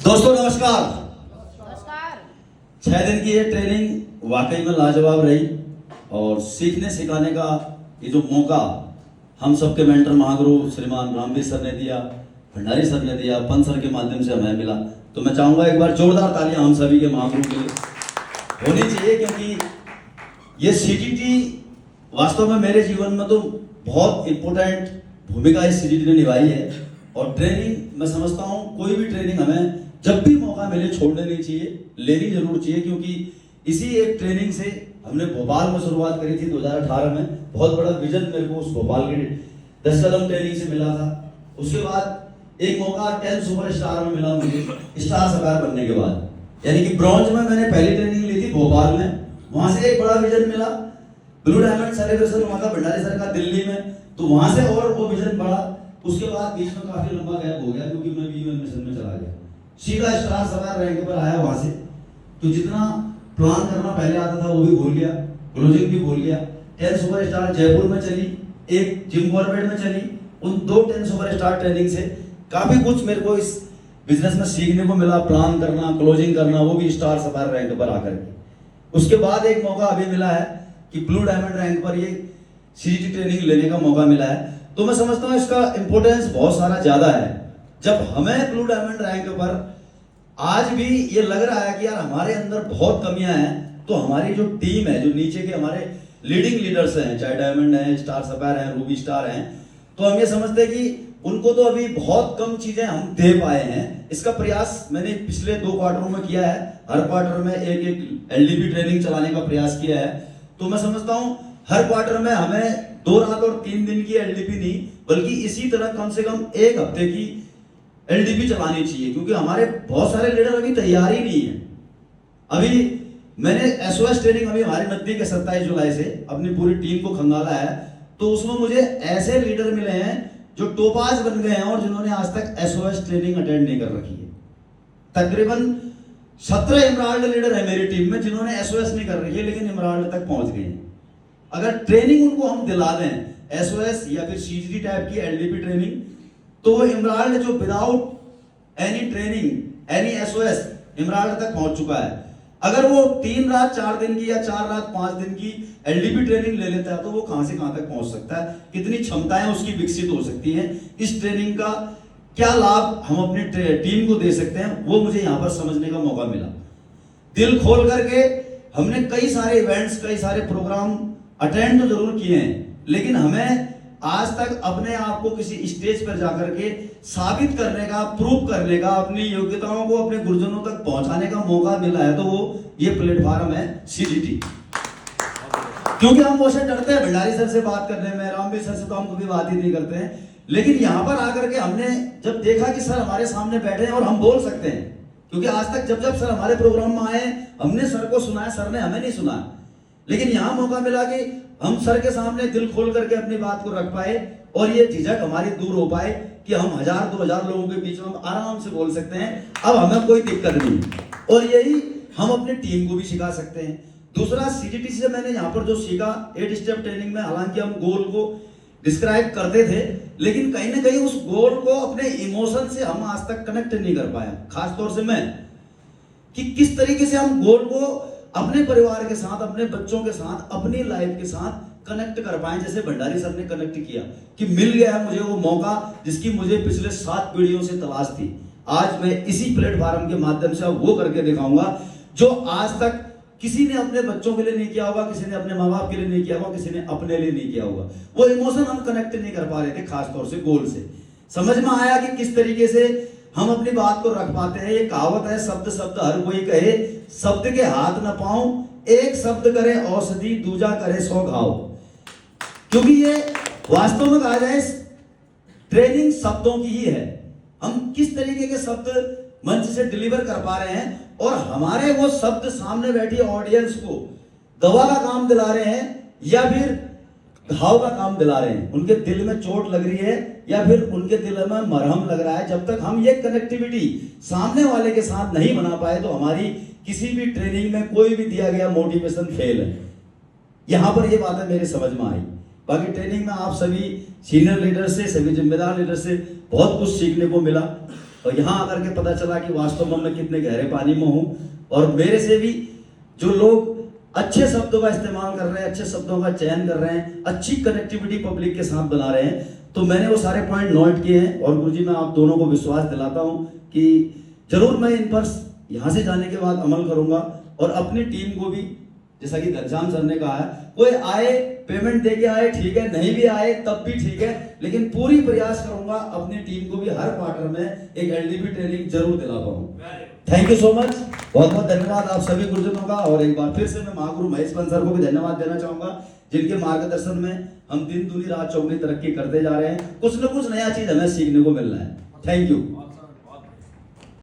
दोस्तों नमस्कार। नमस्कार। 6 दिन की ये ट्रेनिंग वाकई में लाजवाब रही और सीखने सिखाने का ये जो मौका हम सबके मेंटर महागुरु श्रीमान रामवीर सर ने दिया, भंडारी सर ने दिया, पंत सर के माध्यम से हमें मिला, तो मैं चाहूंगा एक बार जोरदार तालियां हम सभी के महागुरु के लिए होनी चाहिए, क्योंकि ये सीजीटी वास्तव में मेरे जीवन में तो बहुत इंपॉर्टेंट भूमिका इस सीजीटी ने निभाई है। और ट्रेनिंग मैं समझता हूँ कोई भी ट्रेनिंग हमें जब भी मौका मिले छोड़ने नहीं चाहिए, लेनी जरूर चाहिए, क्योंकि इसी एक ट्रेनिंग से हमने भोपाल में शुरुआत करी थी 2018 में। बहुत बड़ा विजन मेरे को उस भोपाल की 10 कदम ट्रेनिंग से मिला था। उसके बाद एक मौका 10 सुपर स्टार में मिला मुझे, स्टार सरकार बनने के बाद, यानी कि ब्रॉन्ज में मैंने पहली ट्रेनिंग ली थी भोपाल में, वहां से एक बड़ा विजन मिला। ब्लू डायमंड सेलिब्रेशन हुआ था भंडारी सर का दिल्ली में, तो वहां से और वो विजन बढ़ा। उसके बाद बीच में काफी लंबा गैप हो गया, क्योंकि मैं वीवन मिशन में चला गया, सीधा स्टार सरकार रैंक पर आया वहां से। तो जितना प्लान करना पहले आता था वो भी भूल गया, क्लोजिंग भी भूल गया। 10 सुपर स्टार जयपुर में चली, एक जिम कॉर्बेट में चली। उन 2 10 सुपर स्टार ट्रेनिंग से काफी कुछ मेरे को इस बिजनेस में सीखने को मिला, प्लान करना, क्लोजिंग करना, वो भी स्टार सफायर रैंक पर आकर के। उसके बाद एक मौका अभी मिला है कि ब्लू डायमंड रैंक पर ये सीजीटी ट्रेनिंग लेने का मौका मिला है। तो मैं समझता हूँ इसका इंपॉर्टेंस बहुत सारा ज्यादा है। जब हमें ब्लू डायमंड रैंक पर आज भी ये लग रहा है कि यार हमारे अंदर बहुत कमियां हैं, तो हमारी जो टीम है, जो नीचे के हमारे लीडिंग लीडर्स हैं, चाहे डायमंड है, स्टार सफायर है, रूबी स्टार हैं, तो हम ये समझते हैं कि उनको तो अभी बहुत कम चीजें हम दे पाए हैं। इसका प्रयास मैंने पिछले 2 क्वार्टरों में किया है, हर क्वार्टर में एक एलडीपी ट्रेनिंग चलाने का प्रयास किया है। तो मैं समझता हूं हर क्वार्टर में हमें 2 रात और 3 दिन की एलडीपी नहीं, बल्कि इसी तरह कम से कम 1 हफ्ते की एलडीपी चलानी चाहिए, क्योंकि हमारे बहुत सारे लीडर अभी तैयार ही नहीं है। अभी मैंने एसओएस ट्रेनिंग अभी हमारे नजदीक 27 जुलाई से अपनी पूरी टीम को खंगाला है, तो उसमें मुझे ऐसे लीडर मिले हैं जो टोपाज बन गए हैं और जिन्होंने आज तक एसओएस ट्रेनिंग अटेंड नहीं कर रखी है। तकरीबन 17 इमराल्ड लीडर है मेरी टीम में जिन्होंने एसओएस नहीं कर रखी है, लेकिन इमराल्ड तक पहुंच गए हैं। अगर ट्रेनिंग उनको हम दिला दें एसओएस या फिर सीजीटी टाइप की एलडीपी ट्रेनिंग, तो वो इमराल्ड जो without any training any SOS emerald तक पहुंच चुका है। अगर वो 3 रात 4 दिन की या 4 रात 5 दिन की एलडीपी ट्रेनिंग ले लेता है, तो वो कहां से कहां तक पहुंच सकता है, कितनी क्षमताएं उसकी विकसित हो सकती हैं, इस ट्रेनिंग का क्या लाभ हम अपनी टीम को दे सकते हैं, वो मुझे यहां पर समझने का मौका मिला। दिल खोल करके हमने कई सारे इवेंट्स, कई सारे प्रोग्राम अटेंड तो जरूर किए हैं, लेकिन हमें आज तक अपने आप को किसी स्टेज पर जाकर के साबित करने का, प्रूव करने का, अपनी योग्यताओं को अपने गुरुजनों तक पहुंचाने का मौका मिला है, तो वो ये प्लेटफॉर्म है सीजीटी। क्योंकि हम वो से डरते हैं भंडारी सर से बात करने में, रामवीर सर से तो हम कभी बात ही नहीं करते हैं, लेकिन यहां पर आकर के हमने जब देखा कि सर हमारे सामने बैठे हैं और हम बोल सकते हैं, क्योंकि आज तक जब जब सर हमारे प्रोग्राम में आए हमने सर को सुना है, सर ने हमें नहीं सुना, लेकिन यहां मौका मिला कि हम सर के सामने दिल खोल करके अपनी बात को रख पाए और ये झिझक हमारी दूर हो पाए कि हम 1000-2000 लोगों के बीच में हम आराम से बोल सकते हैं, अब हमें कोई दिक्कत नहीं। और यही हम अपनी टीम को भी सिखा सकते हैं। दूसरा, सीजीटी से मैंने यहाँ पर जो सीखा 8 स्टेप ट्रेनिंग में, हालांकि हम गोल को डिस्क्राइब करते थे, लेकिन कहीं ना कहीं उस गोल को अपने इमोशन से हम आज तक कनेक्ट नहीं कर पाया, खासतौर से मैं, कि किस तरीके से हम गोल को अपने परिवार के साथ, अपने बच्चों के साथ, अपनी लाइफ के साथ कनेक्ट कर पाए, जैसे भंडारी सर ने कनेक्ट किया कि मिल गया मुझे वो मौका जिसकी मुझे पिछले 7 पीढ़ियों से तलाश थी। आज मैं इसी प्लेटफॉर्म के माध्यम से वो करके दिखाऊंगा जो आज तक किसी ने अपने बच्चों के लिए नहीं किया होगा, किसी ने अपने माँ बाप के लिए नहीं किया होगा, किसी ने अपने लिए नहीं किया होगा। वो इमोशन हम कनेक्ट नहीं कर पा रहे थे, खासतौर से गोल से। समझ में आया कि किस तरीके से हम अपनी बात को रख पाते हैं। ये कहावत है, शब्द शब्द हर कोई कहे, शब्द के हाथ न पाऊं, एक शब्द करे औषधि, दूजा करे 100 घाव। क्योंकि ये वास्तव में कहा जाए ट्रेनिंग शब्दों की ही है। हम किस तरीके के शब्द मंच से डिलीवर कर पा रहे हैं और हमारे वो शब्द सामने बैठी ऑडियंस को दवा का काम दिला रहे हैं या फिर घाव का काम दिला रहे हैं, उनके दिल में चोट लग रही है या फिर उनके दिल में मरहम लग रहा है। जब तक हम ये कनेक्टिविटी सामने वाले के साथ नहीं बना पाए, तो हमारी किसी भी ट्रेनिंग में कोई भी दिया गया मोटिवेशन फेल है। यहां पर ये बातें मेरे समझ में आई। बाकी ट्रेनिंग में आप सभी सीनियर लीडर से, सभी जिम्मेदार लीडर से बहुत कुछ सीखने को मिला। और यहाँ आकर के पता चला कि वास्तव में मैं कितने गहरे पानी में हूँ, और मेरे से भी जो लोग अच्छे शब्दों का इस्तेमाल कर रहे हैं, अच्छे शब्दों का चयन कर रहे हैं, अच्छी कनेक्टिविटी पब्लिक के साथ बना रहे हैं, तो मैंने वो सारे पॉइंट नोट किए हैं। और गुरुजी मैं आप दोनों को विश्वास दिलाता हूँ कि जरूर मैं इन पर यहाँ से जाने के बाद अमल करूंगा, और अपनी टीम को भी, जैसा कि घनश्याम सर ने कहा है, कोई आए पेमेंट दे के आए ठीक है, नहीं भी आए तब भी ठीक है, लेकिन पूरी प्रयास करूंगा अपनी टीम को भी हर क्वार्टर में एक एलडीपी ट्रेनिंग जरूर दिला पाऊँ। थैंक यू सो मच, बहुत बहुत धन्यवाद आप सभी गुरुजनों का। और एक बार फिर से मैं महागुरु महेश पंत सर को भी धन्यवाद देना चाहूंगा, जिनके मार्गदर्शन में हम दिन दूनी रात चौगुनी तरक्की करते जा रहे हैं। कुछ न कुछ नया चीज हमें सीखने को मिल रहा है। Thank you.